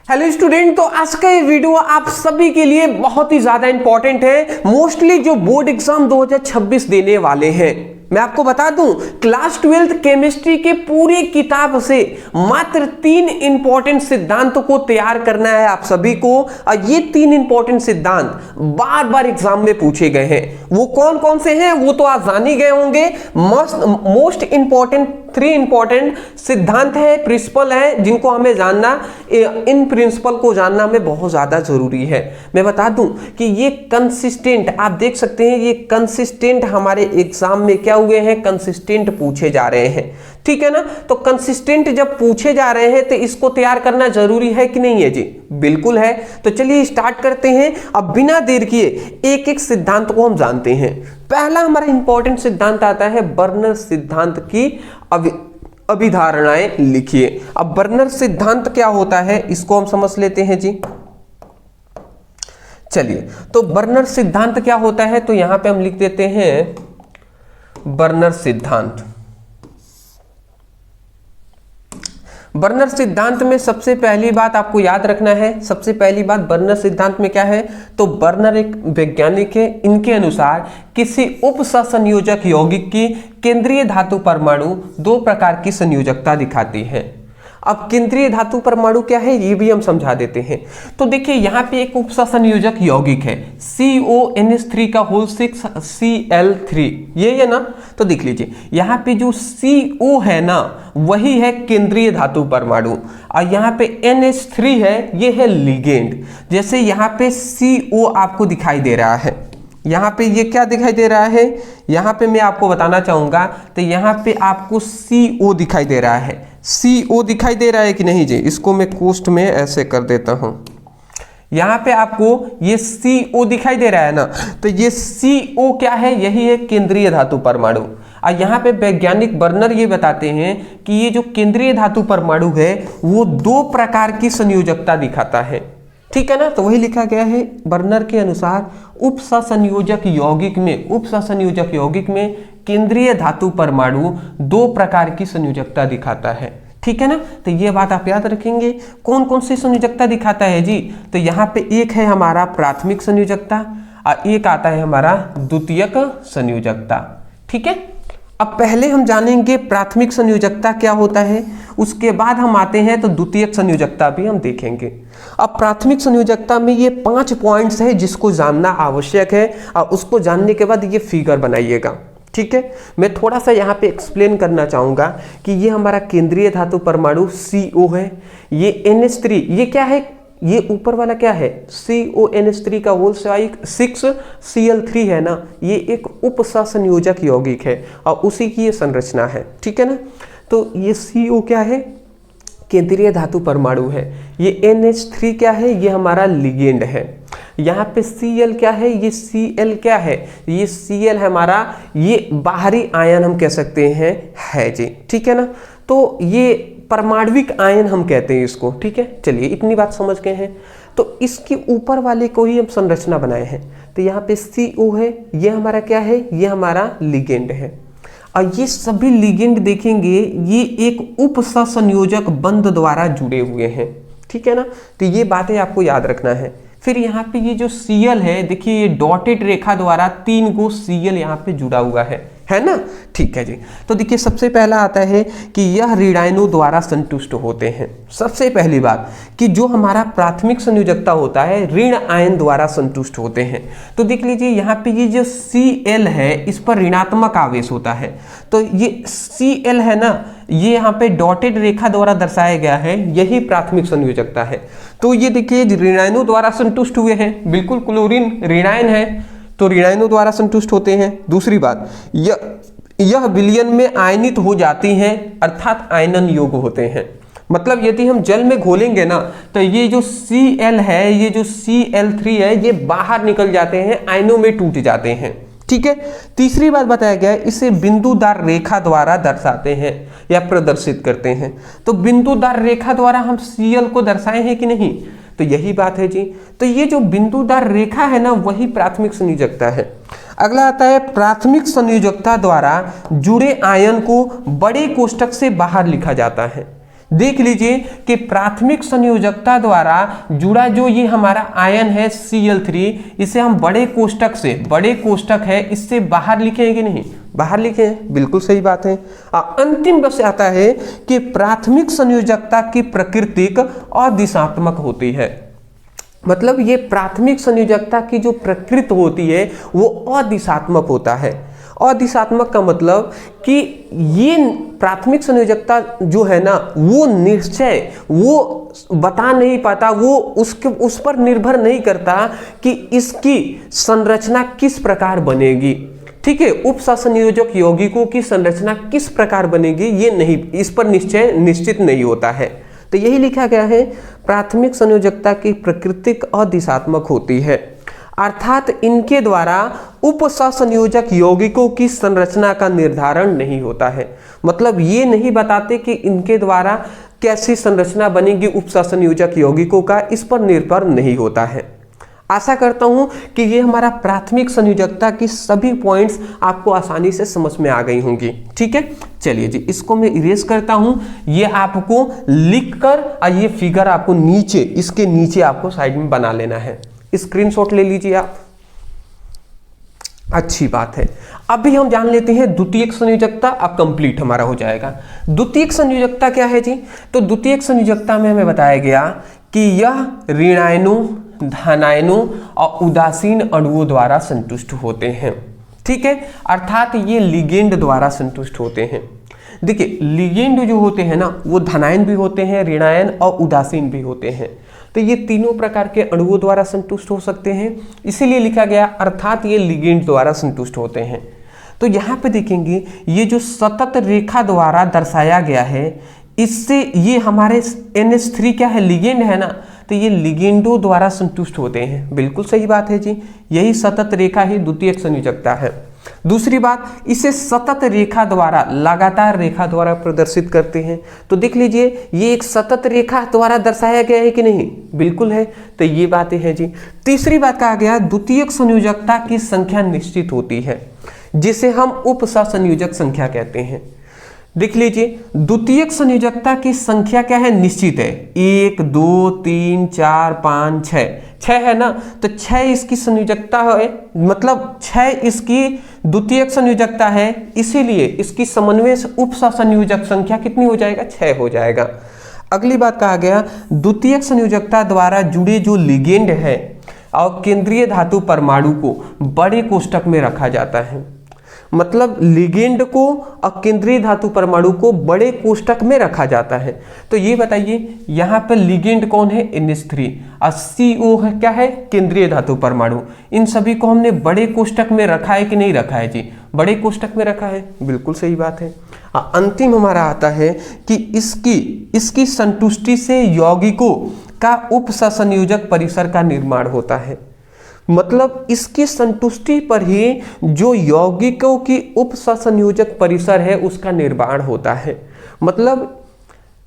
Hello student, तो आज का ये वीडियो आप सभी के लिए बहुत ही ज्यादा इंपॉर्टेंट है। मोस्टली जो बोर्ड एग्जाम 2026 देने वाले हैं, मैं आपको बता दूं, क्लास 12th केमिस्ट्री के पूरी किताब से मात्र 3 इंपॉर्टेंट सिद्धांतों को तैयार करना है आप सभी को। और ये 3 इंपॉर्टेंट सिद्धांत बार बार एग्जाम में पूछे गए हैं। वो कौन कौन से हैं वो तो आप जान ही गए होंगे। मोस्ट इंपॉर्टेंट 3 इंपॉर्टेंट सिद्धांत है, प्रिंसिपल है, जिनको हमें जानना, इन प्रिंसिपल को जानना हमें बहुत ज्यादा जरूरी है। मैं बता दूं कि ये कंसिस्टेंट, आप देख सकते हैं, ये कंसिस्टेंट हमारे एग्जाम में क्या हुए हैं, कंसिस्टेंट पूछे जा रहे हैं। ठीक है ना। तो कंसिस्टेंट जब पूछे जा रहे हैं तो इसको तैयार करना जरूरी है कि नहीं है जी? बिल्कुल है। तो चलिए स्टार्ट करते हैं। अब बिना देर किए एक एक सिद्धांत को हम जानते हैं। पहला हमारा इंपॉर्टेंट सिद्धांत आता है बर्नर सिद्धांत की अभिधारणाएं लिखिए। अब बर्नर सिद्धांत क्या होता है इसको हम समझ लेते हैं जी। चलिए, तो बर्नर सिद्धांत क्या होता है, तो यहां पे हम लिख देते हैं बर्नर सिद्धांत। बर्नर सिद्धांत में सबसे पहली बात आपको याद रखना है, सबसे पहली बात बर्नर सिद्धांत में क्या है, तो बर्नर एक वैज्ञानिक है। इनके अनुसार किसी उप सहसंयोजक यौगिक की केंद्रीय धातु परमाणु 2 प्रकार की संयोजकता दिखाती है। अब केंद्रीय धातु परमाणु क्या है ये भी हम समझा देते हैं। तो देखिए यहाँ पे एक उप सहसंयोजक यौगिक है CONH3 का होल 6 Cl3, ये है ना। तो देख लीजिए यहाँ पे जो CO है ना वही है केंद्रीय धातु परमाणु, और यहाँ पे NH3 है, ये है लिगेंड। जैसे यहाँ पे CO आपको दिखाई दे रहा है, यहाँ पे ये क्या दिखाई दे रहा है, यहाँ पे मैं आपको बताना चाहूंगा, तो यहाँ पे आपको CO दिखाई दे रहा है। CO दिखाई दे रहा है कि नहीं जी? इसको मैं कोष्ठ में ऐसे कर देता हूं। यहाँ पे आपको ये CO दिखाई दे रहा है ना, तो ये CO क्या है, यही है केंद्रीय धातु परमाणु। और यहाँ पे वैज्ञानिक बर्नर ये बताते हैं कि ये जो केंद्रीय धातु परमाणु है वो 2 प्रकार की संयोजकता दिखाता है। ठीक है ना। तो वही लिखा गया है बर्नर के अनुसार उप सहसंयोजक यौगिक में केंद्रीय धातु परमाणु 2 प्रकार की संयोजकता दिखाता है। ठीक है ना। तो ये बात आप याद रखेंगे। कौन कौन सी संयोजकता दिखाता है जी? तो यहाँ पे एक है हमारा प्राथमिक संयोजकता और एक आता है हमारा द्वितीयक संयोजकता। ठीक है। अब पहले हम जानेंगे प्राथमिक संयोजकता क्या होता है, उसके बाद हम आते हैं तो द्वितीयक संयोजकता भी हम देखेंगे। अब प्राथमिक संयोजकता में ये 5 पॉइंट्स है जिसको जानना आवश्यक है, और उसको जानने के बाद ये फिगर बनाइएगा। ठीक है। मैं थोड़ा सा यहाँ पे एक्सप्लेन करना चाहूंगा कि ये हमारा केंद्रीय धातु परमाणु CO है, ये NH3 ये क्या है, ये ऊपर वाला क्या है, CONH3 का होल 6 Cl3 है ना, ये एक उप सहसंयोजक यौगिक है और उसी की ये संरचना है। ठीक है ना। तो ये CO क्या है, केंद्रीय धातु परमाणु है। ये NH3 क्या है, ये हमारा लिगेंड है। यहाँ पे Cl क्या है, ये Cl क्या है, ये Cl है हमारा, ये बाहरी आयन हम कह सकते हैं है जी। ठीक है ना। तो ये परमाणविक आयन हम कहते हैं इसको। ठीक है। चलिए इतनी बात समझ गए हैं। तो इसके ऊपर वाले को ही हम संरचना बनाए हैं। तो यहाँ पे CO है, ये हमारा क्या है, ये हमारा लिगेंड है। और ये सभी लिगेंड देखेंगे ये एक उप सहसंयोजक बंध द्वारा जुड़े हुए हैं। ठीक है ना। तो ये बातें आपको याद रखना है। फिर यहाँ पे ये जो Cl है, देखिए ये डॉटेड रेखा द्वारा 3 गो Cl यहाँ पे जुड़ा हुआ है ना। ठीक है जी। तो देखिए सबसे पहला आता है कि यह ऋणायनों द्वारा संतुष्ट होते हैं। सबसे पहली बात कि जो हमारा प्राथमिक संयोजकता होता है ऋण आयन द्वारा संतुष्ट होते हैं। तो देख लीजिए यहाँ पे ये जो Cl है इस पर ऋणात्मक आवेश होता है। तो ये Cl है ना, ये यहाँ पे डॉटेड रेखा द्वारा दर्शाया गया है, यही प्राथमिक संयोजकता है। तो ये देखिए ऋणायनों द्वारा संतुष्ट हुए हैं, बिल्कुल क्लोरीन ऋणायन है तो ऋणायनों द्वारा संतुष्ट होते हैं। दूसरी बात, यह विलयन में आयनित हो जाती हैं, अर्थात आयनन योग्य होते हैं। मतलब यदि हम जल में घोलेंगे ना तो ये जो Cl है, ये जो Cl3 है, ये बाहर निकल जाते हैं, आयनों में टूट जाते हैं। ठीक है। तीसरी बात बताया गया है, इसे बिंदुदार रेखा द्वारा दर्शाते हैं या प्रदर्शित करते हैं। तो बिंदुदार रेखा द्वारा हम Cl को दर्शाए हैं कि नहीं, तो यही बात है जी। तो ये जो बिंदुदार रेखा है ना वही प्राथमिक संयोजकता है। अगला आता है प्राथमिक संयोजकता द्वारा जुड़े आयन को बड़े कोष्ठक से बाहर लिखा जाता है। देख लीजिए कि प्राथमिक संयोजकता द्वारा जुड़ा जो ये हमारा आयन है Cl3, इसे हम बड़े कोष्टक है इससे बाहर लिखेंगे कि नहीं, बाहर लिखे हैं, बिल्कुल सही बात है। अंतिम बस आता है कि प्राथमिक संयोजकता की प्राकृतिक अदिशात्मक होती है। मतलब ये प्राथमिक संयोजकता की जो प्रकृति होती है वो अदिशात्मक होता है। अदिशात्मक का मतलब कि ये प्राथमिक संयोजकता जो है ना वो निश्चय वो बता नहीं पाता, वो उस पर निर्भर नहीं करता कि इसकी संरचना किस प्रकार बनेगी। ठीक है, उपसंयोजक यौगिकों की संरचना किस प्रकार बनेगी ये नहीं, इस पर निश्चित नहीं होता है। तो यही लिखा गया है, प्राथमिक संयोजकता की प्राकृतिक अदिशात्मक होती है, अर्थात इनके द्वारा उपसंयोजक यौगिकों की संरचना का निर्धारण नहीं होता है। मतलब ये नहीं बताते कि इनके द्वारा कैसी संरचना बनेगी उपसंयोजक यौगिकों का, इस पर निर्भर नहीं होता है। आशा करता हूं कि ये हमारा प्राथमिक संयोजकता की सभी पॉइंट्स आपको आसानी से समझ में आ गई होंगी। ठीक है, चलिए जी इसको मैं इरेज करता हूं। ये आपको लिखकर और ये फिगर आपको नीचे, इसके नीचे आपको साइड में बना लेना है। स्क्रीनशॉट ले लीजिए आप। अच्छी बात है। अभी हम जान लेते हैं द्वितीयक संयोजकता, अब कंप्लीट हमारा हो जाएगा। द्वितीयक संयोजकता क्या है जी? तो द्वितीयक संयोजकता में हमें बताया गया कि यह ऋणायनों, धनायनों और उदासीन अणुओं द्वारा संतुष्ट होते हैं। ठीक है, अर्थात ये लिगेंड द्वारा संतुष्ट होते हैं। देखिए लिगेंड जो होते हैं ना वो धनायन भी होते हैं, ऋणायन और उदासीन भी होते हैं। तो ये तीनों प्रकार के अणुओं द्वारा संतुष्ट हो सकते हैं, इसीलिए लिखा गया अर्थात ये लिगेंड द्वारा संतुष्ट होते हैं। तो यहाँ पे देखेंगे ये जो सतत रेखा द्वारा दर्शाया गया है, इससे ये हमारे NH3 क्या है, लिगेंड है ना, तो ये लिगेंडों द्वारा संतुष्ट होते हैं। बिल्कुल सही बात है जी, यही सतत रेखा ही द्वितीयक संयोजकता है। दूसरी बात, इसे सतत रेखा द्वारा, लगातार रेखा द्वारा प्रदर्शित करते हैं। तो देख लीजिए ये एक सतत रेखा द्वारा दर्शाया गया है कि नहीं, बिल्कुल है। तो ये बातें हैं जी। तीसरी बात कहा गया द्वितीयक संयोजकता की संख्या निश्चित होती है, जिसे हम उपसंयोजक संख्या कहते हैं। देख लीजिए द्वितीयक संयोजकता की संख्या क्या है, निश्चित है। 1 2 3 4 5 6 है ना, तो 6 इसकी संयोजकता है, मतलब 6 इसकी द्वितीयक संयोजकता है, इसीलिए इसकी समन्वय उपसंयोजक संख्या कितनी हो जाएगा, 6 हो जाएगा। अगली बात कहा गया द्वितीयक संयोजकता द्वारा जुड़े जो लिगेंड है और केंद्रीय धातु परमाणु को बड़े कोष्टक में रखा जाता है। मतलब लिगेंड को और केंद्रीय धातु परमाणु को बड़े कोष्टक में रखा जाता है। तो ये बताइए यहाँ पर लिगेंड कौन है, NH3, और CO है क्या है, केंद्रीय धातु परमाणु। इन सभी को हमने बड़े कोष्टक में रखा है कि नहीं रखा है जी, बड़े कोष्टक में रखा है, बिल्कुल सही बात है। अंतिम हमारा आता है कि इसकी संतुष्टि से यौगिकों का उपसंयोजक परिसर का निर्माण होता है। मतलब इसकी संतुष्टि पर ही जो यौगिकों की उपसंयोजक परिसर है उसका निर्माण होता है। मतलब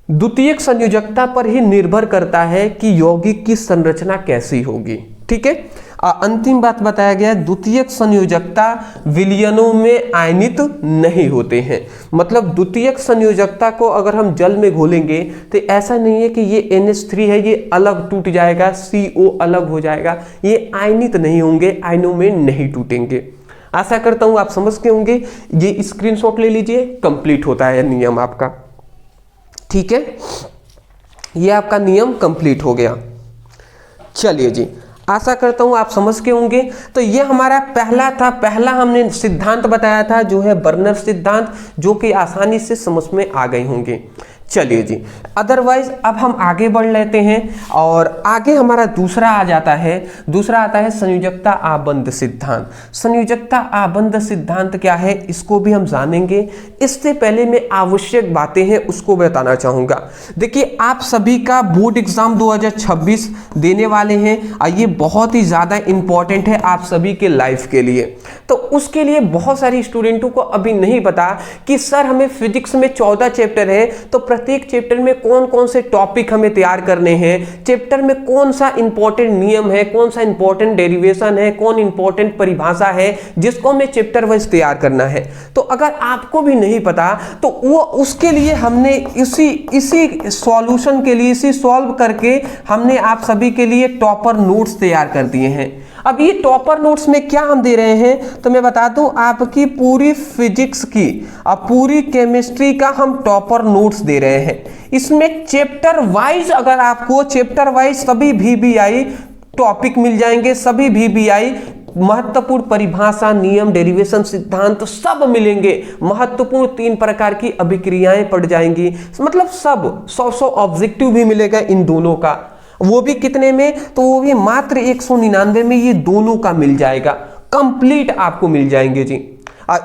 द्वितीयक संयोजकता पर ही निर्भर करता है कि यौगिक की संरचना कैसी होगी। ठीक है, अंतिम बात बताया गया द्वितीयक संयोजकता विलयनों में आयनित नहीं होते हैं। मतलब द्वितीयक संयोजकता को अगर हम जल में घोलेंगे तो ऐसा नहीं है कि ये NH3 है ये अलग टूट जाएगा, CO अलग हो जाएगा, ये आयनित नहीं होंगे, आयनों में नहीं टूटेंगे। आशा करता हूं आप समझ के होंगे। ये स्क्रीनशॉट ले लीजिए, कंप्लीट होता है नियम आपका। ठीक है, ये आपका नियम कंप्लीट हो गया। चलिए जी, आशा करता हूं आप समझ के होंगे। तो ये हमारा पहला हमने सिद्धांत बताया था जो है बर्नर सिद्धांत, जो कि आसानी से समझ में आ गए होंगे। चलिए जी, अदरवाइज अब हम आगे बढ़ लेते हैं और आगे हमारा दूसरा आ जाता है, दूसरा आता है संयोजकता आबंध सिद्धांत। संयोजकता आबंध सिद्धांत क्या है इसको भी हम जानेंगे। इससे पहले मैं आवश्यक बातें हैं उसको बताना चाहूँगा। देखिए आप सभी का बोर्ड एग्जाम 2026 देने वाले हैं और ये बहुत ही ज़्यादा इम्पॉर्टेंट है आप सभी के लाइफ के लिए। तो उसके लिए बहुत सारे स्टूडेंटों को अभी नहीं पता कि सर हमें फिजिक्स में 14 चैप्टर है तो प्रत्येक चैप्टर में कौन कौन से टॉपिक हमें तैयार करने हैं, चैप्टर में कौन सा इंपॉर्टेंट नियम है, कौन सा इंपॉर्टेंट डेरिवेशन है, कौन इंपॉर्टेंट परिभाषा है, जिसको हमें चैप्टर वाइज तैयार करना है। तो अगर आपको भी नहीं पता तो वो उसके लिए हमने इसी सॉल्यूशन के लिए, इसी सॉल्व करके हमने आप सभी के लिए टॉपर नोट्स तैयार कर दिए हैं। अब ये टॉपर नोट्स में क्या हम दे रहे हैं तो मैं बता दूं, आपकी पूरी फिजिक्स की और पूरी केमिस्ट्री का हम टॉपर नोट्स दे रहे हैं। इसमें चैप्टर वाइज, अगर आपको चैप्टर वाइज सभी VBI टॉपिक मिल जाएंगे, सभी VBI महत्वपूर्ण परिभाषा, नियम, डेरिवेशन, सिद्धांत सब मिलेंगे। महत्वपूर्ण 3 प्रकार की अभिक्रियाएं पड़ जाएंगी, मतलब सब 100 ऑब्जेक्टिव भी मिलेगा इन दोनों का। वो भी कितने में, तो वो भी मात्र 199 में ये दोनों का मिल जाएगा, कंप्लीट आपको मिल जाएंगे जी।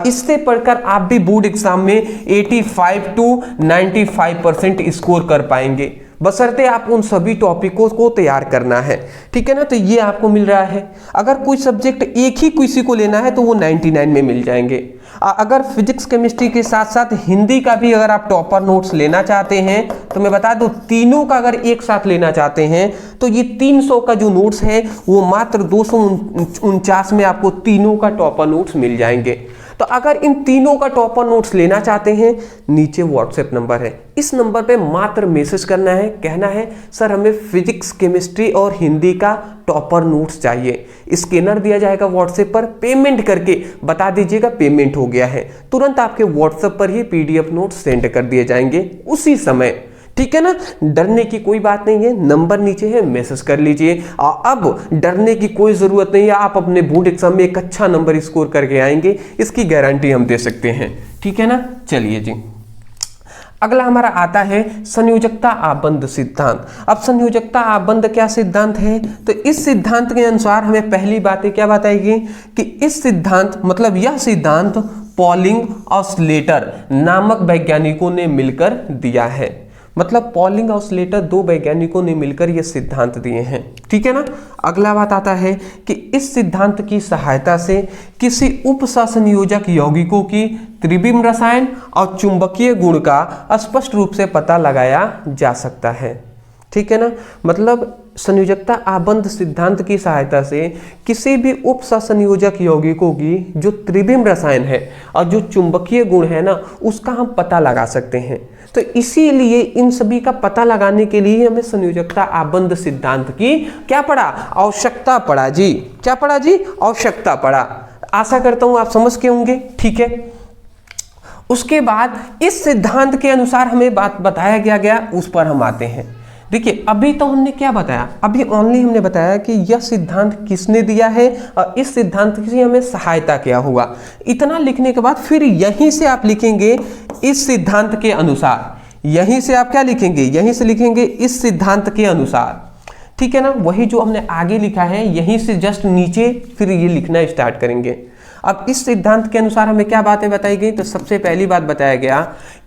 इससे पढ़कर आप भी बोर्ड एग्जाम में 85 to 95% स्कोर कर पाएंगे, बशर्ते आप उन सभी टॉपिकों को तैयार करना है। ठीक है ना, तो ये आपको मिल रहा है। अगर कोई सब्जेक्ट एक ही किसी को लेना है तो वो 99 में मिल जाएंगे। अगर फिजिक्स केमिस्ट्री के साथ साथ हिंदी का भी अगर आप टॉपर नोट्स लेना चाहते हैं तो मैं बता दूं, तीनों का अगर एक साथ लेना चाहते हैं तो ये 300 का जो नोट्स है वो मात्र 249 में आपको तीनों का टॉपर नोट्स मिल जाएंगे। तो अगर इन तीनों का टॉपर नोट्स लेना चाहते हैं, नीचे व्हाट्सएप नंबर है, इस नंबर पे मात्र मैसेज करना है, कहना है सर हमें फिजिक्स, केमिस्ट्री और हिंदी का टॉपर नोट्स चाहिए। स्कैनर दिया जाएगा व्हाट्सएप पर, पेमेंट करके बता दीजिएगा पेमेंट हो गया है, तुरंत आपके व्हाट्सएप पर ही PDF नोट्स सेंड कर दिए जाएंगे उसी समय। ठीक है ना, डरने की कोई बात नहीं है, नंबर नीचे है, मैसेज कर लीजिए। अब डरने की कोई जरूरत नहीं है, आप अपने बोर्ड एग्जाम में एक अच्छा नंबर स्कोर करके आएंगे, इसकी गारंटी हम दे सकते हैं। ठीक है ना, चलिए जी, अगला हमारा आता है संयोजकता आबंध सिद्धांत। अब संयोजकता आबंध क्या सिद्धांत है, तो इस सिद्धांत के अनुसार हमें पहली बातें क्या बताएगी कि इस सिद्धांत, मतलब यह सिद्धांत पॉलिंग और स्लेटर नामक वैज्ञानिकों ने मिलकर दिया है। मतलब पॉलिंग और स्लेटर 2 वैज्ञानिकों ने मिलकर यह सिद्धांत दिए हैं। ठीक है ना, अगला बात आता है कि इस सिद्धांत की सहायता से किसी उपसंयोजक यौगिकों की त्रिविम रसायन और चुंबकीय गुण का स्पष्ट रूप से पता लगाया जा सकता है। ठीक है ना, मतलब संयोजकता आबंध सिद्धांत की सहायता से किसी भी उपसंयोजक यौगिकों की जो त्रिविम रसायन है और जो चुंबकीय गुण है ना, उसका हम पता लगा सकते हैं। तो इसीलिए इन सभी का पता लगाने के लिए हमें संयोजकता आबंध सिद्धांत की क्या पड़ा, आवश्यकता पड़ा जी। क्या पड़ा जी, आवश्यकता पड़ा। आशा करता हूं आप समझ के होंगे। ठीक है, उसके बाद इस सिद्धांत के अनुसार हमें बात बताया गया, उस पर हम आते हैं। देखिए, अभी तो हमने क्या बताया, अभी ओनली हमने बताया कि यह सिद्धांत किसने दिया है और इस सिद्धांत की हमें सहायता क्या हुआ। इतना लिखने के बाद फिर यहीं से आप लिखेंगे इस सिद्धांत के अनुसार, यहीं से आप क्या लिखेंगे, यहीं से लिखेंगे इस सिद्धांत के अनुसार। ठीक है ना, वही जो हमने आगे लिखा है यहीं से जस्ट नीचे फिर ये लिखना स्टार्ट करेंगे। अब इस सिद्धांत के अनुसार हमें क्या बातें बताई गई, तो सबसे पहली बात बताया गया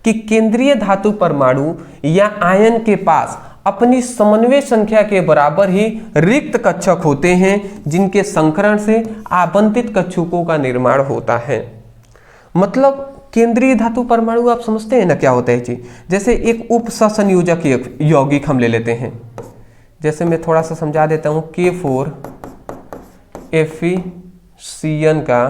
कि केंद्रीय धातु परमाणु या आयन के पास अपनी समन्वय संख्या के बराबर ही रिक्त कक्षक होते हैं जिनके संकरण से आवंटित कक्षकों का निर्माण होता है। मतलब केंद्रीय धातु परमाणु आप समझते हैं ना क्या होता है जी। जैसे एक उपसंयोजक यौगिक हम ले लेते हैं, जैसे मैं थोड़ा सा समझा देता हूं, K4 FeCN का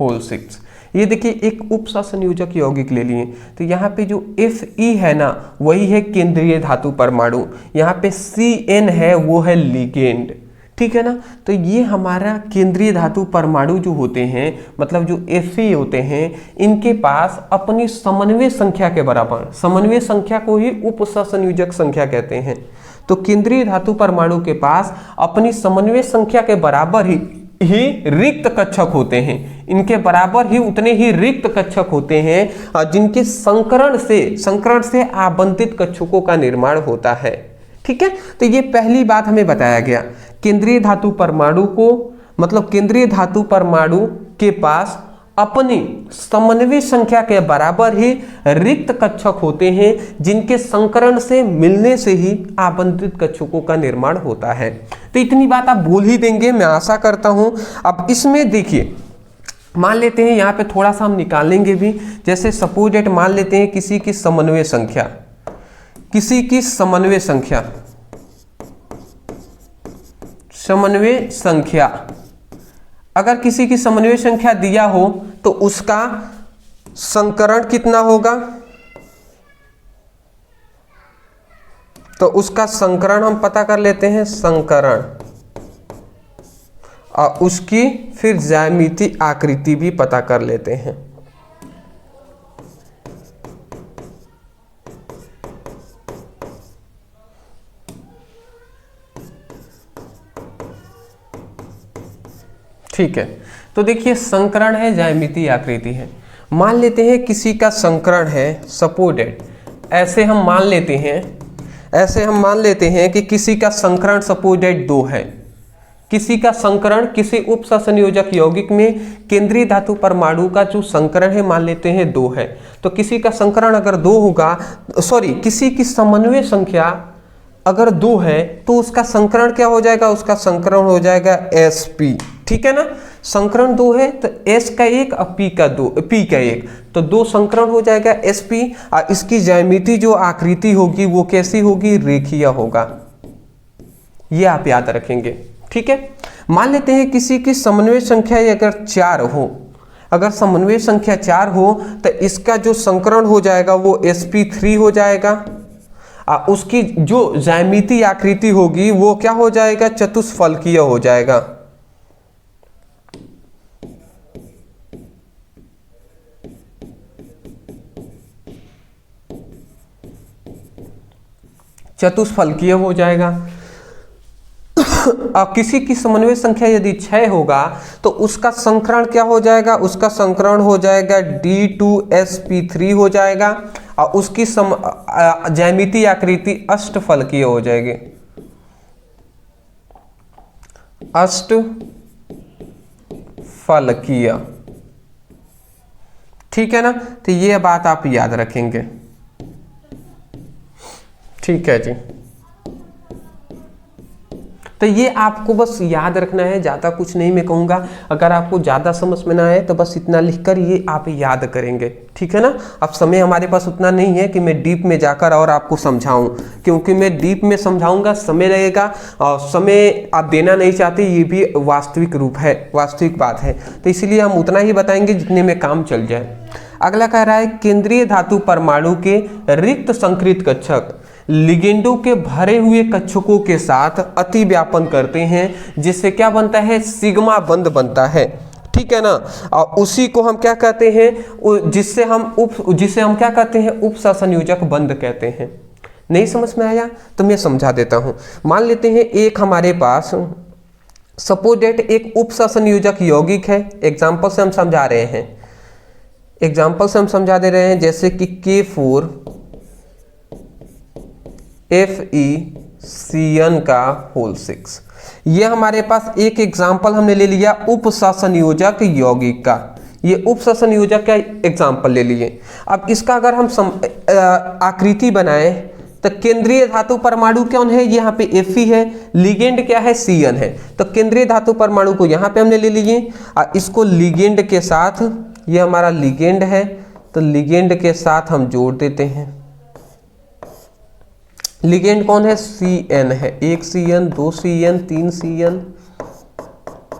होल 6। ये देखिए एक उपसंयोजक यौगिक ले लिए, तो यहाँ पे जो Fe है ना वही है केंद्रीय धातु परमाणु, यहाँ पे Cn है वो है लिगेंड। ठीक है ना, तो ये हमारा केंद्रीय धातु परमाणु जो होते हैं, मतलब जो Fe होते हैं, इनके पास अपनी समन्वय संख्या के बराबर, समन्वय संख्या को ही उपसंयोजक संख्या कहते हैं। तो केंद्रीय धातु परमाणु के पास अपनी समन्वय संख्या के बराबर ही रिक्त कक्षक होते हैं, इनके बराबर ही उतने ही रिक्त कक्षक होते हैं जिनके संकरण से आवंटित कक्षकों का निर्माण होता है। ठीक है, तो ये पहली बात हमें बताया गया। केंद्रीय धातु परमाणु को, मतलब केंद्रीय धातु परमाणु के पास अपनी समन्वय संख्या के बराबर ही रिक्त कक्षक होते हैं जिनके संकरण से मिलने से ही आवंटित कक्षकों का निर्माण होता है। तो इतनी बात आप बोल ही देंगे, मैं आशा करता हूं। अब इसमें देखिए, मान लेते हैं यहाँ पे थोड़ा सा हम निकालेंगे भी, जैसे सपोज डेट मान लेते हैं किसी की समन्वय संख्या, किसी की समन्वय संख्या, समन्वय संख्या अगर किसी की समन्वय संख्या दिया हो तो उसका संकरण कितना होगा, तो उसका संकरण हम पता कर लेते हैं, संकरण, और उसकी फिर ज्यामितीय आकृति भी पता कर लेते हैं। ठीक है, तो देखिए संकरण है, ज्यामितीय आकृति है। मान लेते हैं किसी का संकरण है, सपोज दैट ऐसे हम मान लेते हैं कि किसी का संकरण सपोज दैट 2 है। किसी का संकरण किसी उप सहसंयोजक यौगिक में केंद्रीय धातु परमाणु का जो संकरण है मान लेते हैं 2 है। तो किसी का संकरण अगर 2 होगा, सॉरी किसी की समन्वय संख्या अगर 2 है तो उसका संकरण क्या हो जाएगा, उसका संकरण हो जाएगा sp। ठीक है ना, संकरण 2 है तो s का 1 और p का 1, तो 2 संकरण हो जाएगा sp। और इसकी ज्यामिति जो आकृति होगी वो कैसी होगी, रेखीय होगा। ये आप याद रखेंगे। ठीक है, मान लेते हैं किसी की समन्वय संख्या अगर 4 हो, अगर समन्वय संख्या 4 हो तो इसका जो संकरण हो जाएगा वो sp3 हो जाएगा। उसकी जो ज्यामितीय आकृति होगी वो क्या हो जाएगा, चतुष्फलकीय हो जाएगा। चतुष्फलकीय हो जाएगा। और किसी की समन्वय संख्या यदि 6 होगा तो उसका संकरण क्या हो जाएगा, उसका संकरण हो जाएगा D2sp3 हो जाएगा। और उसकी ज्यामितीय आकृति अष्टफलकीय हो जाएगी, अष्टफलकीय। ठीक है ना, तो ये बात आप याद रखेंगे। ठीक है जी, तो ये आपको बस याद रखना है, ज़्यादा कुछ नहीं मैं कहूँगा। अगर आपको ज़्यादा समझ में ना आए तो बस इतना लिखकर ये आप याद करेंगे। ठीक है ना, अब समय हमारे पास उतना नहीं है कि मैं डीप में जाकर और आपको समझाऊं, क्योंकि मैं डीप में समझाऊंगा समय लगेगा और समय आप देना नहीं चाहते, ये भी वास्तविक रूप है, वास्तविक बात है। तो इसीलिए हम उतना ही बताएंगे जितने में काम चल जाए। अगला कह रहा है केंद्रीय धातु परमाणु के रिक्त संकृत कक्षक लिगेंडों के भरे हुए कक्षकों के साथ अति व्यापन करते हैं, जिससे क्या बनता है, सिग्मा बंध बनता है। ठीक है ना, और उसी को हम क्या कहते हैं, जिससे हम क्या कहते हैं, उप सहसंयोजक बंध कहते हैं। नहीं समझ में आया तो मैं समझा देता हूं। मान लेते हैं एक हमारे पास सपोज दैट एक उप सहसंयोजक यौगिक है। एग्जाम्पल से हम समझा रहे हैं, एग्जाम्पल से हम समझा दे रहे हैं, जैसे कि K4 FeCN का होल 6। ये हमारे पास एक एग्जाम्पल हमने ले लिया उप सहसंयोजक यौगिक का, ये उप सहसंयोजक का एग्जाम्पल ले लिए। अब इसका अगर हम आकृति बनाएं तो केंद्रीय धातु परमाणु कौन है, यहाँ पे Fe है, लिगेंड क्या है, Cn है। तो केंद्रीय धातु परमाणु को यहाँ पे हमने ले लिए और इसको लिगेंड के साथ, ये हमारा लिगेंड है तो लिगेंड के साथ हम जोड़ देते हैं। लिगेंड कौन है, Cn है। 1 Cn, 2 Cn, 3 Cn,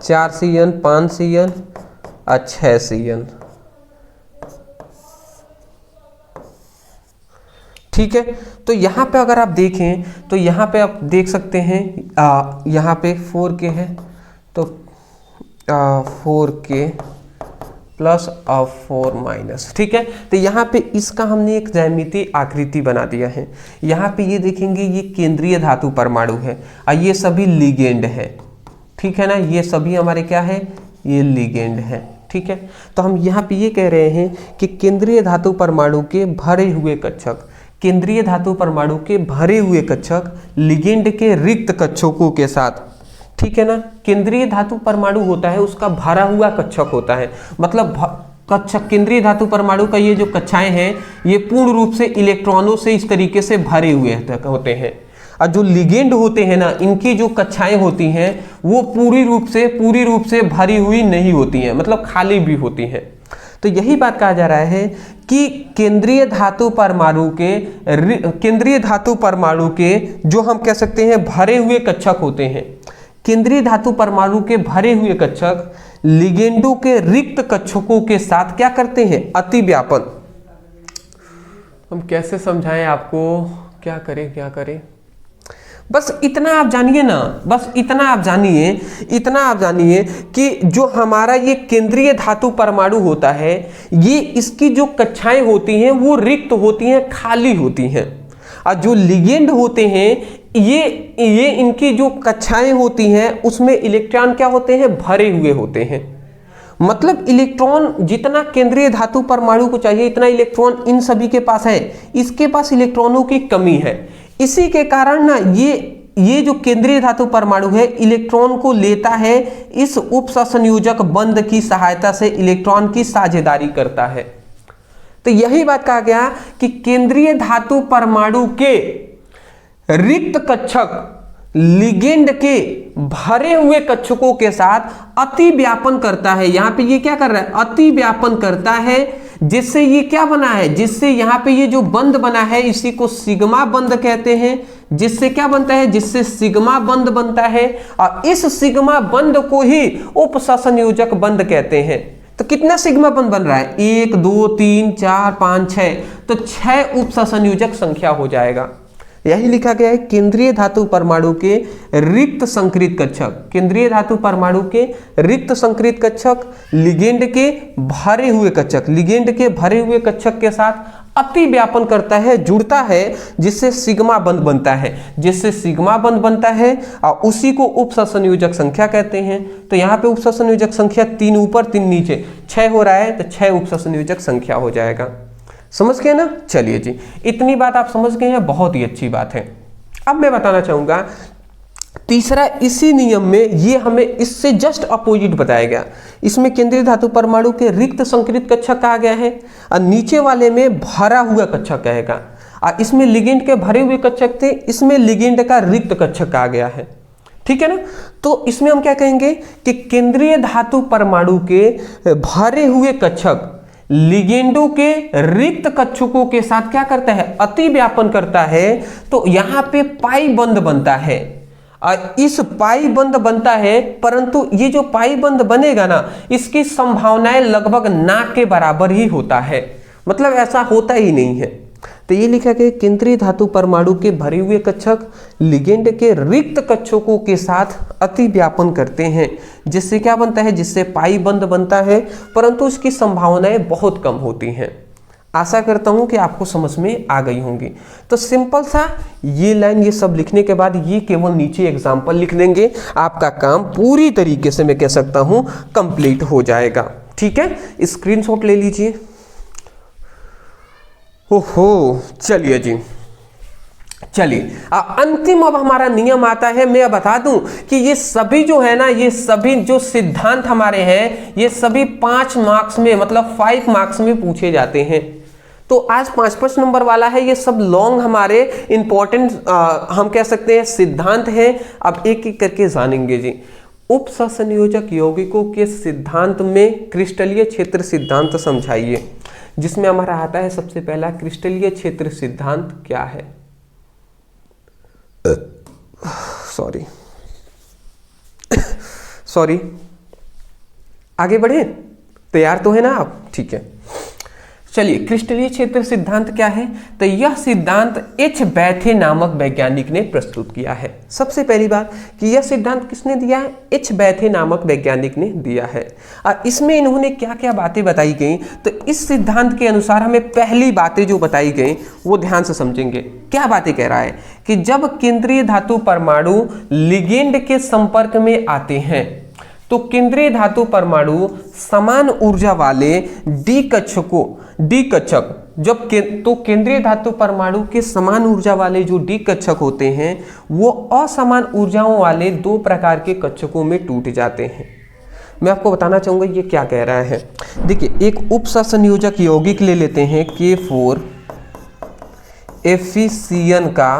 4 Cn, 5 Cn और 6 Cn। ठीक है, तो यहाँ पे अगर आप देखें तो यहाँ पे आप देख सकते हैं, यहाँ पे 4K है तो 4K प्लस और 4 माइनस। ठीक है, तो यहाँ पे इसका हमने एक ज्यामितीय आकृति बना दिया है। यहाँ पे ये देखेंगे ये केंद्रीय धातु परमाणु है और ये सभी लिगेंड है। ठीक है ना, ये सभी हमारे क्या है, ये लिगेंड है। ठीक है, तो हम यहाँ पे ये कह रहे हैं कि केंद्रीय धातु परमाणु के भरे हुए कक्षक, केंद्रीय धातु परमाणु के भरे हुए कक्षक लिगेंड के रिक्त कक्षकों के साथ। ठीक है ना, केंद्रीय धातु परमाणु होता है उसका भरा हुआ कक्षक होता है, मतलब कक्षक, केंद्रीय धातु परमाणु का ये जो कक्षाएं हैं ये पूर्ण रूप से इलेक्ट्रॉनों से इस तरीके से भरे हुए होते हैं। और जो लिगेंड होते हैं ना, इनकी जो कक्षाएं होती हैं वो पूरी रूप से भरी हुई नहीं होती हैं, मतलब खाली भी होती हैं। तो यही बात कहा जा रहा है कि केंद्रीय धातु परमाणु के जो हम कह सकते हैं भरे हुए कक्षक होते हैं, केंद्रीय धातु परमाणु के भरे हुए कक्षक लिगेंडों के रिक्त कक्षकों के साथ क्या करते हैं, अतिव्यापन। हम कैसे समझाएं आपको, क्या करें, बस इतना आप जानिए ना, बस इतना आप जानिए कि जो हमारा ये केंद्रीय धातु परमाणु होता है, ये इसकी जो कक्षाएं होती हैं वो रिक्त होती हैं, खाली होती हैं। और जो लिगेंड होते हैं ये इनकी जो कक्षाएं होती हैं उसमें इलेक्ट्रॉन क्या होते हैं, भरे हुए होते हैं। मतलब इलेक्ट्रॉन जितना केंद्रीय धातु परमाणु को चाहिए इतना इलेक्ट्रॉन इन सभी के पास है, इसके पास इलेक्ट्रॉनों की कमी है। इसी के कारण ना ये जो केंद्रीय धातु परमाणु है इलेक्ट्रॉन को लेता है, इस उपसंयोजक बंध की सहायता से इलेक्ट्रॉन की साझेदारी करता है। तो यही बात कहा गया कि केंद्रीय धातु परमाणु के रिक्त कक्षक लिगेंड के भरे हुए कक्षकों के साथ अतिव्यापन करता है। यहां पे ये क्या कर रहा है, अतिव्यापन करता है, जिससे ये क्या बना है, जिससे यहाँ पे ये जो बंध बना है इसी को सिग्मा बंध कहते हैं। जिससे क्या बनता है, जिससे सिग्मा बंध बनता है, और इस सिग्मा बंध को ही उपसंयोजक बंध कहते हैं। तो कितना सिग्मा बंध बन रहा है, 1 2 3 4 5 6, तो 6 उपसंयोजक संख्या हो जाएगा। यही लिखा गया है केंद्रीय धातु परमाणु के रिक्त संक्रित कक्षक, केंद्रीय धातु परमाणु के रिक्त संक्रित कक्षक लिगेंड के भरे हुए कक्षक, लिगेंड के भरे हुए कक्षक के साथ अति व्यापन करता है, जुड़ता है, जिससे सिग्मा बंध बनता है, जिससे सिग्मा बंध बनता है और उसी को उपसंयोजक संख्या कहते हैं। तो यहाँ पे उपसंयोजक संख्या 3 ऊपर 3 नीचे 6 हो रहा है, तो 6 उपसंयोजक संख्या हो जाएगा। समझ गए ना। चलिए जी, इतनी बात आप समझ गए हैं, बहुत ही अच्छी बात है। अब मैं बताना चाहूंगा तीसरा, इसी नियम में ये हमें इससे जस्ट अपोजिट बताया गया। इसमें केंद्रीय धातु परमाणु के रिक्त संक्रित कक्षक कहा गया है और नीचे वाले में भरा हुआ कक्षक कहेगा, और इसमें लिगेंड के भरे हुए कक्षक थे, इसमें लिगेंड का रिक्त कक्षक कहा गया है। ठीक है ना। तो इसमें हम क्या कहेंगे कि केंद्रीय धातु परमाणु के भरे हुए कक्षक लिगेंडों के रिक्त कक्षकों के साथ क्या करता है, अति व्यापन करता है। तो यहां पे पाई बंध बनता है, और इस पाई बंध बनता है, परंतु ये जो पाई बंध बनेगा ना, इसकी संभावनाएं लगभग ना के बराबर ही होता है, मतलब ऐसा होता ही नहीं है। तो ये लिखा गया केंद्रीय धातु परमाणु के भरे हुए कक्षक लिगेंड के रिक्त कक्षकों के साथ अति व्यापन करते हैं, जिससे क्या बनता है, जिससे पाई बंध बनता है, परंतु इसकी संभावनाएं बहुत कम होती हैं। आशा करता हूं कि आपको समझ में आ गई होंगी। तो सिंपल सा ये लाइन, ये सब लिखने के बाद ये केवल नीचे एग्जाम्पल लिख देंगे, आपका काम पूरी तरीके से मैं कह सकता हूं कंप्लीट हो जाएगा। ठीक है, स्क्रीनशॉट ले लीजिए। ओहो, चलिए जी, चलिए अंतिम अब हमारा नियम आता है। मैं बता दूं कि ये सभी जो है ना, ये सभी जो सिद्धांत हमारे हैं, ये सभी 5 मार्क्स में, मतलब 5 मार्क्स में पूछे जाते हैं। तो आज 5 नंबर वाला है, ये सब लॉन्ग हमारे इंपॉर्टेंट हम कह सकते हैं सिद्धांत हैं। अब एक एक करके जानेंगे जी। उपसंयोजक यौगिकों के सिद्धांत में क्रिस्टलीय क्षेत्र सिद्धांत समझाइए, जिसमें हमारा आता है सबसे पहला क्रिस्टलीय क्षेत्र सिद्धांत क्या है। सॉरी, आगे बढ़े, तैयार तो है ना आप। ठीक है, चलिए क्रिस्टलीय क्षेत्र सिद्धांत क्या है। तो यह सिद्धांत एच बैथे नामक वैज्ञानिक ने प्रस्तुत किया है। सबसे पहली बात कि यह सिद्धांत किसने दिया है, एच बैथे नामक वैज्ञानिक ने दिया है। और इसमें इन्होंने क्या क्या बातें बताई गई, तो इस सिद्धांत के अनुसार हमें पहली बातें जो बताई गई वो ध्यान से समझेंगे। क्या बातें कह रहा है कि जब केंद्रीय धातु परमाणु लिगेंड के संपर्क में आते हैं तो केंद्रीय धातु परमाणु समान ऊर्जा वाले डी कक्षक जब तो केंद्रीय धातु परमाणु के समान ऊर्जा वाले जो डी कक्षक होते हैं वो असमान ऊर्जाओं वाले 2 प्रकार के कक्षकों में टूट जाते हैं। मैं आपको बताना चाहूंगा ये क्या कह रहा है। देखिए, एक उपसंयोजक यौगिक ले लेते हैं K4 FeCN का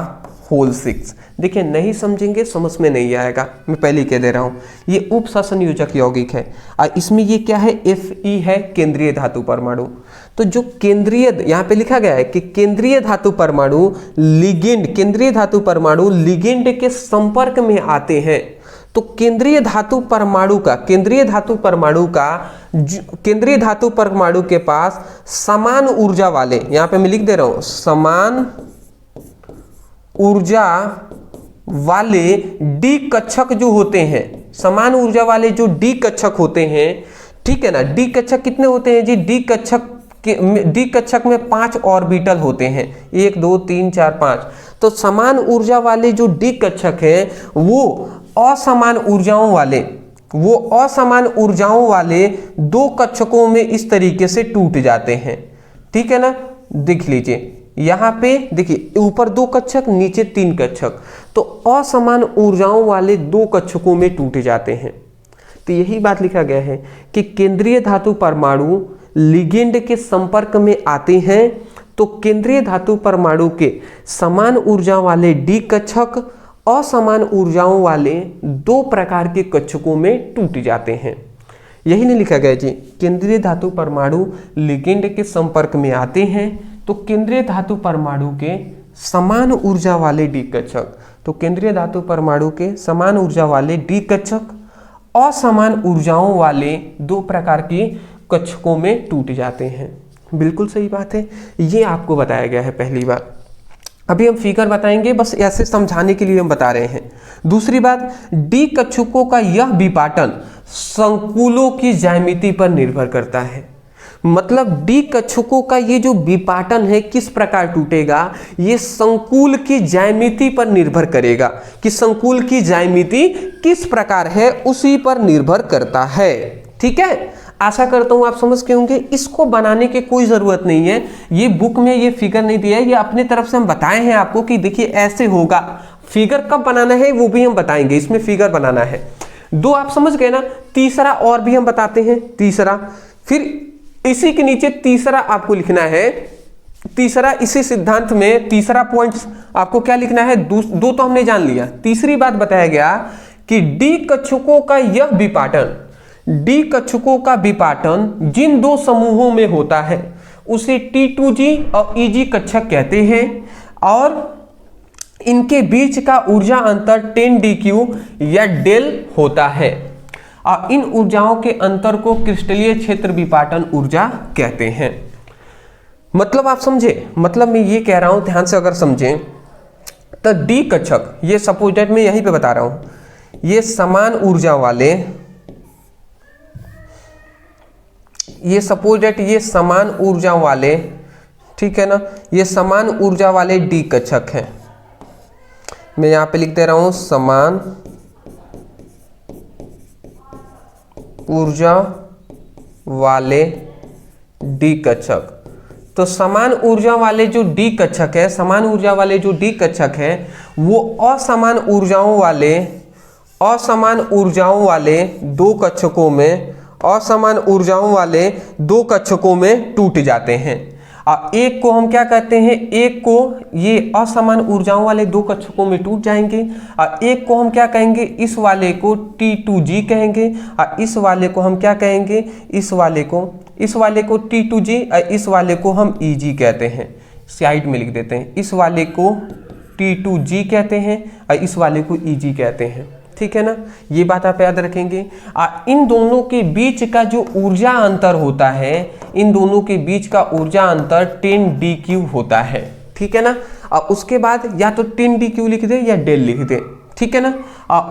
होल 6। देखिए नहीं समझेंगे समझ में नहीं आएगा, मैं पहले ही कह दे रहा हूँ। ये उपसंयोजक यौगिक है और इसमें ये क्या है, Fe है, केंद्रीय धातु परमाणु। तो जो केंद्रीय यहाँ पे लिखा गया है कि केंद्रीय धातु परमाणु लिगेंड, केंद्रीय धातु परमाणु लिगेंड के संपर्क में आते हैं। तो केंद्रीय धातु परमाणु का, केंद्रीय धातु परमाणु के पास समान ऊर्जा वाले, यहाँ पे मैं लिख दे रहा हूं, समान ऊर्जा वाले डी कक्षक जो होते हैं, समान ऊर्जा वाले जो डी कक्षक होते हैं, ठीक है ना। डी कक्षक कितने होते हैं जी, डी कक्षक में 5 ऑर्बिटल होते हैं, 1 2 3 4 5। तो समान ऊर्जा वाले जो डी कक्षक है वो असमान ऊर्जाओं वाले 2 कक्षकों में इस तरीके से टूट जाते हैं, ठीक है ना। देख लीजिए यहाँ पे देखिए, ऊपर 2 कक्षक, नीचे 3 कक्षक, तो असमान ऊर्जाओं वाले 2 कक्षकों में टूट जाते हैं। तो यही बात लिखा गया है कि केंद्रीय धातु परमाणु लिगेंड के संपर्क में आते हैं तो केंद्रीय धातु परमाणु के समान ऊर्जा वाले डी कक्षक असमान ऊर्जाओं वाले 2 प्रकार के कक्षकों में टूट जाते हैं। यही नहीं लिखा गया जी, केंद्रीय धातु परमाणु लिगेंड के संपर्क में आते हैं तो केंद्रीय धातु परमाणु के समान ऊर्जा वाले डी कक्षक, तो केंद्रीय धातु परमाणु के समान ऊर्जा वाले डी कक्षक असमान ऊर्जाओं वाले 2 प्रकार के कक्षकों में टूट जाते हैं। बिल्कुल सही बात है, ये आपको बताया गया है पहली बार। अभी हम फिगर बताएंगे, बस ऐसे समझाने के लिए हम बता रहे हैं। दूसरी बात, डी कक्षकों का यह विपाटन संकुलों की ज्यामिति पर निर्भर करता है। मतलब डी कक्षकों का ये जो विपाटन है किस प्रकार टूटेगा, ये संकुल की ज्यामिति पर निर्भर करेगा कि संकुल की ज्यामिति किस प्रकार है, उसी पर निर्भर करता है। ठीक है, आशा करता हूं आप समझ के होंगे। इसको बनाने की कोई जरूरत नहीं है, ये बुक में ये फिगर नहीं दिया है, ये अपने तरफ से हम बताए हैं आपको कि देखिए ऐसे होगा। फिगर कब बनाना है वो भी हम बताएंगे, इसमें फिगर बनाना है। 2 आप समझ गए ना। तीसरा और भी हम बताते हैं, तीसरा फिर इसी के नीचे तीसरा आपको लिखना है। तीसरा इसी सिद्धांत में तीसरा पॉइंट आपको क्या लिखना है, 2 तो हमने जान लिया। तीसरी बात बताया गया कि डी कक्षकों का यह विपाटन, डी कक्षकों का विपाटन जिन 2 समूहों में होता है उसे T2G और EG कक्षक कहते हैं और इनके बीच का ऊर्जा अंतर 10dq या डेल होता है और इन ऊर्जाओं के अंतर को क्रिस्टलीय क्षेत्र विपाटन ऊर्जा कहते हैं। मतलब आप समझे, मतलब मैं ये कह रहा हूं, ध्यान से अगर समझें तो डी कक्षक, ये सपोज दैट मैं यहीं पे बता रहा हूं, ये समान ऊर्जा वाले, ये सपोज दैट ये समान ऊर्जा वाले, ठीक है ना, ये समान ऊर्जा वाले डी कक्षक हैं। मैं यहां पे लिख दे रहा हूं समान ऊर्जा वाले डी कक्षक। तो समान ऊर्जा वाले जो डी कक्षक है, समान ऊर्जा वाले जो डी कक्षक है वो असमान ऊर्जाओं वाले 2 कक्षकों में, असमान ऊर्जाओं वाले 2 कक्षकों में टूट जाते हैं। और एक को हम क्या कहते हैं, एक को ये असमान ऊर्जाओं वाले 2 कक्षकों में टूट जाएंगे और एक को हम क्या कहेंगे, इस वाले को T2G कहेंगे और इस वाले को हम क्या कहेंगे, इस वाले को T2G और इस वाले को हम EG कहते हैं। साइड में लिख देते हैं, इस वाले को T2G कहते हैं और इस वाले को EG कहते हैं। ठीक है ना, ये बात आप याद रखेंगे। इन दोनों के बीच का जो ऊर्जा अंतर होता है, इन दोनों के बीच का ऊर्जा अंतर 10dq होता है। ठीक है ना, और उसके बाद या तो 10dq लिख दे या डेल लिख दे। ठीक है ना,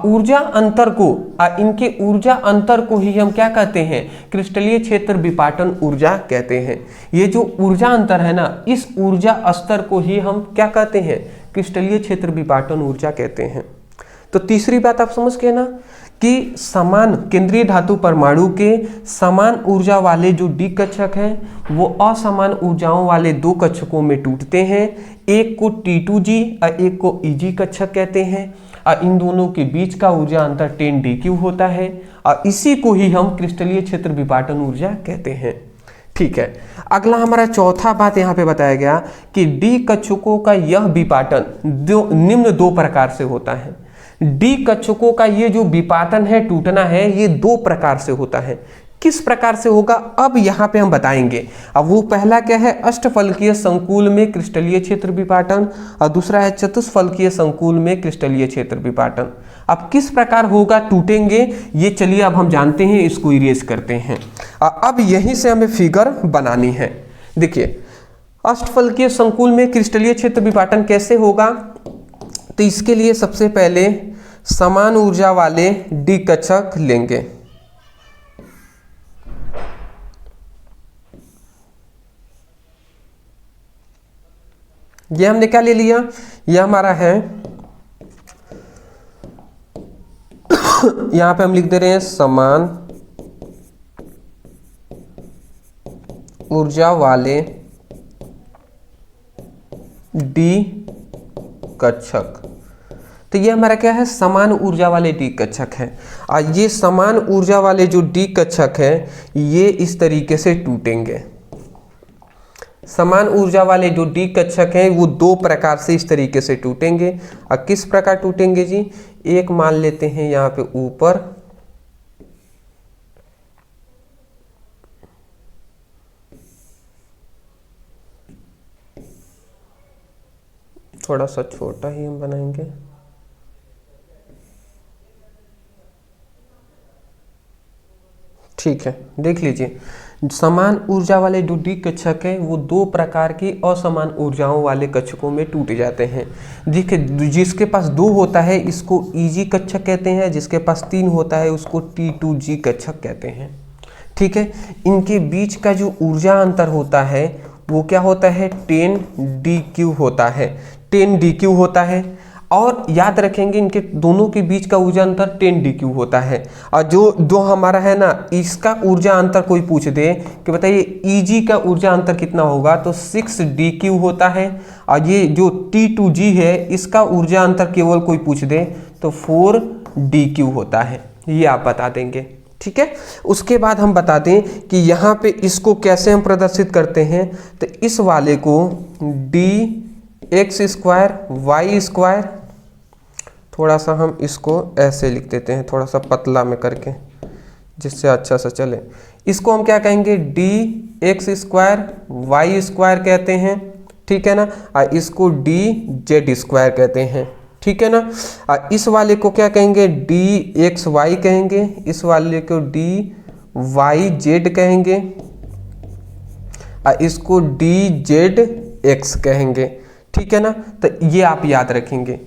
ऊर्जा अंतर को, इनके ऊर्जा अंतर को ही हम क्या कहते हैं, क्रिस्टलीय क्षेत्र विपाटन ऊर्जा कहते हैं। ये जो ऊर्जा अंतर है ना, इस ऊर्जा स्तर को ही हम क्या कहते हैं, क्रिस्टलीय क्षेत्र विपाटन ऊर्जा कहते हैं। तो तीसरी बात आप समझ गए ना कि समान केंद्रीय धातु परमाणु के समान ऊर्जा वाले जो डी कक्षक हैं वो असमान ऊर्जाओं वाले 2 कक्षकों में टूटते हैं। एक को T2G और एक को EG कक्षक कहते हैं और इन दोनों के बीच का ऊर्जा अंतर 10dq होता है और इसी को ही हम क्रिस्टलीय क्षेत्र विपाटन ऊर्जा कहते हैं। ठीक है। अगला हमारा चौथा बात यहाँ पे बताया गया कि डी कक्षकों का यह विपाटन निम्न दो प्रकार से होता है। डी कक्षकों का ये जो विपाटन है, टूटना है, ये दो प्रकार से होता है। किस प्रकार से होगा अब यहाँ पे हम बताएंगे। अब वो पहला क्या है, अष्टफलकीय संकुल में क्रिस्टलीय क्षेत्र विपाटन, और दूसरा है चतुष्फलकीय संकुल में क्रिस्टलीय क्षेत्र विपाटन। अब किस प्रकार होगा, टूटेंगे, ये चलिए अब हम जानते हैं, इसको इरेज करते हैं। अब यहीं से हमें फिगर बनानी है। देखिए अष्टफलकीय संकुल में क्रिस्टलीय क्षेत्र विपाटन कैसे होगा, तो इसके लिए सबसे पहले समान ऊर्जा वाले डी कक्षक लेंगे। ये हमने क्या ले लिया, ये हमारा है, यहां पे हम लिख दे रहे हैं समान ऊर्जा वाले डी कक्षक। तो ये हमारा क्या है, समान ऊर्जा वाले डी कक्षक है। और ये समान ऊर्जा वाले जो डी कक्षक है ये इस तरीके से टूटेंगे। समान ऊर्जा वाले जो डी कक्षक हैं वो दो प्रकार से इस तरीके से टूटेंगे। और किस प्रकार टूटेंगे जी, एक मान लेते हैं यहाँ पे ऊपर, थोड़ा सा छोटा ही हम बनाएंगे, ठीक है। देख लीजिए समान ऊर्जा वाले जो डी कक्षक है वो दो प्रकार की असमान ऊर्जाओं वाले कक्षकों में टूट जाते हैं। देखिए जिसके पास दो होता है इसको ईजी कक्षक कहते हैं, जिसके पास तीन होता है उसको T2G कक्षक कहते हैं। ठीक है, इनके बीच का जो ऊर्जा अंतर होता है वो क्या होता है, 10dq होता है, 10dq होता है। और याद रखेंगे इनके दोनों के बीच का ऊर्जा अंतर 10dq होता है। और जो हमारा है ना, इसका ऊर्जा अंतर कोई पूछ दे कि बताइए Eg का ऊर्जा अंतर कितना होगा, तो 6dq होता है। और ये जो T2G है इसका ऊर्जा अंतर केवल कोई पूछ दे तो 4dq होता है, ये आप बता देंगे। ठीक है, उसके बाद हम बता दें कि यहाँ पे इसको कैसे हम प्रदर्शित करते हैं। तो इस वाले को dx स्क्वायर वाई स्क्वायर, थोड़ा सा हम इसको ऐसे लिख देते हैं, थोड़ा सा पतला में करके जिससे अच्छा सा चले। इसको हम क्या कहेंगे, dx स्क्वायर वाई स्क्वायर कहते हैं, ठीक है ना। और इसको dz स्क्वायर कहते हैं, ठीक है ना। और इस वाले को क्या कहेंगे, dxy कहेंगे, इस वाले को dyz कहेंगे, और इसको dzx कहेंगे, ठीक है ना। तो ये आप याद रखेंगे,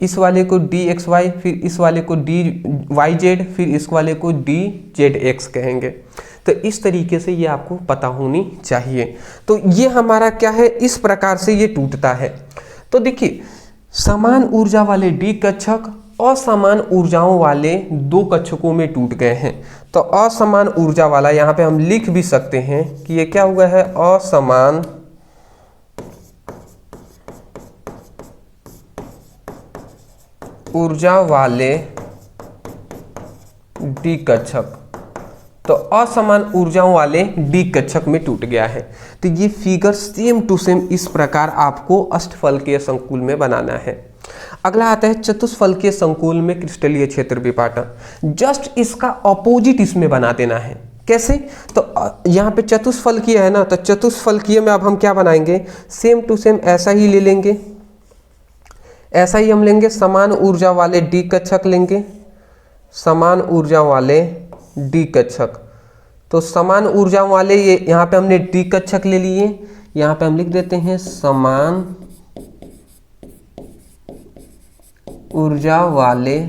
इस वाले को dxy, फिर इस वाले को dyz, फिर इस वाले को dzx कहेंगे। तो इस तरीके से ये आपको पता होनी चाहिए। तो ये हमारा क्या है, इस प्रकार से ये टूटता है। तो देखिए समान ऊर्जा वाले डी कक्षक असमान ऊर्जाओं वाले दो कक्षकों में टूट गए हैं। तो असमान ऊर्जा वाला यहाँ पे हम लिख भी सकते हैं कि ये क्या हुआ है, असमान ऊर्जा वाले डी कक्षक, तो असमान ऊर्जाओं वाले डी कक्षक में टूट गया है। तो ये फिगर सेम टू सेम इस प्रकार आपको अष्टफलकीय संकुल में बनाना है। अगला आता है चतुष्फलकीय संकुल में क्रिस्टलीय क्षेत्र विपाटन। जस्ट इसका ऑपोजिट इसमें बना देना है। कैसे, तो यहाँ पे चतुष्फलकीय है ना, तो चतुष्फलकीय में अब हम क्या बनाएंगे, सेम टू सेम ऐसा ही ले लेंगे, ऐसा ही हम लेंगे, समान ऊर्जा वाले डी कक्षक लेंगे, समान ऊर्जा वाले डी कक्षक। तो समान ऊर्जा वाले ये यहाँ पे हमने डी कक्षक ले लिए, यहाँ पे हम लिख देते हैं समान ऊर्जा वाले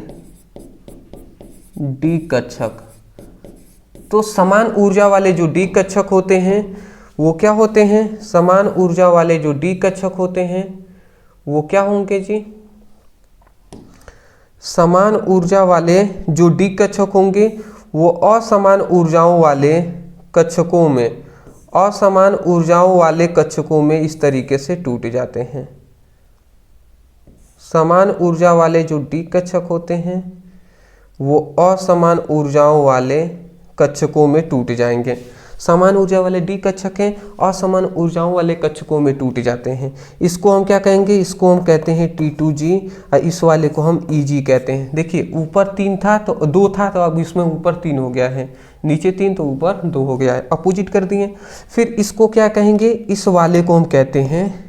डी कक्षक। तो समान ऊर्जा वाले जो डी कक्षक होते हैं वो क्या होते हैं, समान ऊर्जा वाले जो डी कक्षक होते हैं वो क्या होंगे जी, समान ऊर्जा वाले जो डी कक्षक होंगे वो असमान ऊर्जाओं वाले कक्षकों में, असमान ऊर्जाओं वाले कक्षकों में इस तरीके से टूट जाते हैं। समान ऊर्जा वाले जो डी कक्षक होते हैं वो असमान ऊर्जाओं वाले कक्षकों में टूट जाएंगे। समान ऊर्जा वाले डी कक्षक हैं, असमान ऊर्जाओं वाले कक्षकों में टूट जाते हैं। इसको हम क्या कहेंगे, इसको हम कहते हैं T2G और इस वाले को हम EG कहते हैं। देखिए ऊपर 3 था तो 2 था, तो अब इसमें ऊपर 3 हो गया है, नीचे 3 तो ऊपर 2 हो गया है, अपोजिट कर दिए। फिर इसको क्या कहेंगे, इस वाले को हम कहते हैं,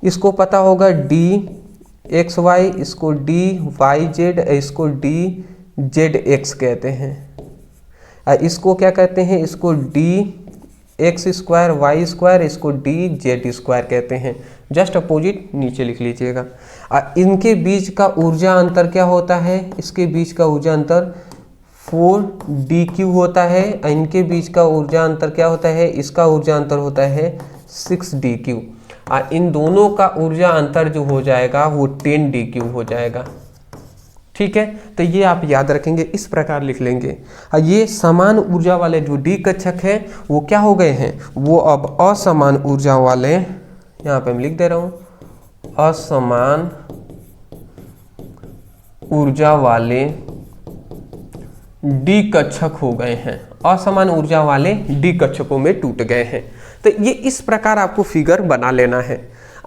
इसको पता होगा DXY, इसको DYZ, इसको DZX कहते हैं। इसको क्या कहते हैं, इसको DX² Y², इसको DZ² कहते हैं। जस्ट अपोजिट नीचे लिख लीजिएगा। इनके बीच का ऊर्जा अंतर क्या होता है, इसके बीच का ऊर्जा अंतर 4dQ होता है। इनके बीच का ऊर्जा अंतर क्या होता है, इसका ऊर्जा अंतर होता है 6dQ। इन दोनों का ऊर्जा अंतर जो हो जाएगा वो 10dQ हो जाएगा। ठीक है, तो ये आप याद रखेंगे, इस प्रकार लिख लेंगे। ये समान ऊर्जा वाले जो डी कक्षक है वो क्या हो गए हैं, वो अब असमान ऊर्जा वाले, यहाँ पे मैं लिख दे रहा हूँ, असमान ऊर्जा वाले डी कक्षक हो गए हैं, असमान ऊर्जा वाले डी कक्षकों में टूट गए हैं। तो ये इस प्रकार आपको फिगर बना लेना है।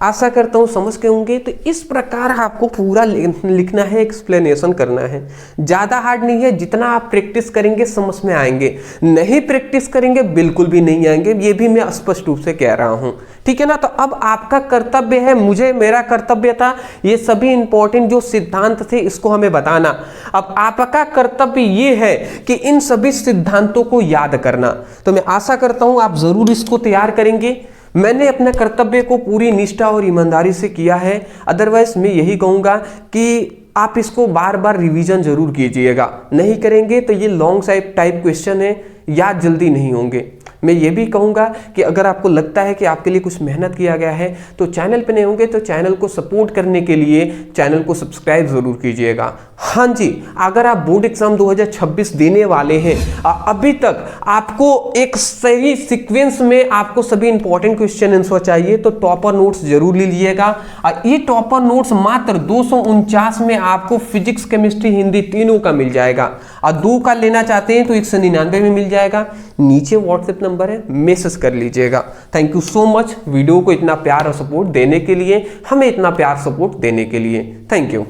आशा करता हूँ समझ के होंगे। तो इस प्रकार आपको पूरा लिखना है, एक्सप्लेनेशन करना है। ज़्यादा हार्ड नहीं है, जितना आप प्रैक्टिस करेंगे समझ में आएंगे, नहीं प्रैक्टिस करेंगे बिल्कुल भी नहीं आएंगे, ये भी मैं स्पष्ट रूप से कह रहा हूँ। ठीक है ना, तो अब आपका कर्तव्य है, मेरा कर्तव्य था ये सभी इंपॉर्टेंट जो सिद्धांत थे इसको हमें बताना। अब आपका कर्तव्य ये है कि इन सभी सिद्धांतों को याद करना। तो मैं आशा करता हूँ आप जरूर इसको तैयार करेंगे। मैंने अपने कर्तव्य को पूरी निष्ठा और ईमानदारी से किया है। अदरवाइज मैं यही कहूँगा कि आप इसको बार बार रिवीजन जरूर कीजिएगा। नहीं करेंगे तो ये लॉन्ग टाइप क्वेश्चन है, याद जल्दी नहीं होंगे। मैं ये भी कहूँगा कि अगर आपको लगता है कि आपके लिए कुछ मेहनत किया गया है तो चैनल पे नहीं होंगे तो चैनल को सपोर्ट करने के लिए चैनल को सब्सक्राइब ज़रूर कीजिएगा। हाँ जी, अगर आप बोर्ड एग्जाम 2026 देने वाले हैं, अभी तक आपको एक सही सीक्वेंस में आपको सभी इंपॉर्टेंट क्वेश्चन आंसर चाहिए तो टॉपर नोट्स जरूर ले लीजिएगा। और ये टॉपर नोट्स मात्र 249 में आपको फिजिक्स, केमिस्ट्री, हिंदी तीनों का मिल जाएगा। और 2 का लेना चाहते हैं तो 199 में मिल जाएगा। नीचे व्हाट्सएप नंबर है, मैसेज कर लीजिएगा। Thank you so much video को इतना प्यार और सपोर्ट देने के लिए, हमें इतना प्यार सपोर्ट देने के लिए। Thank you.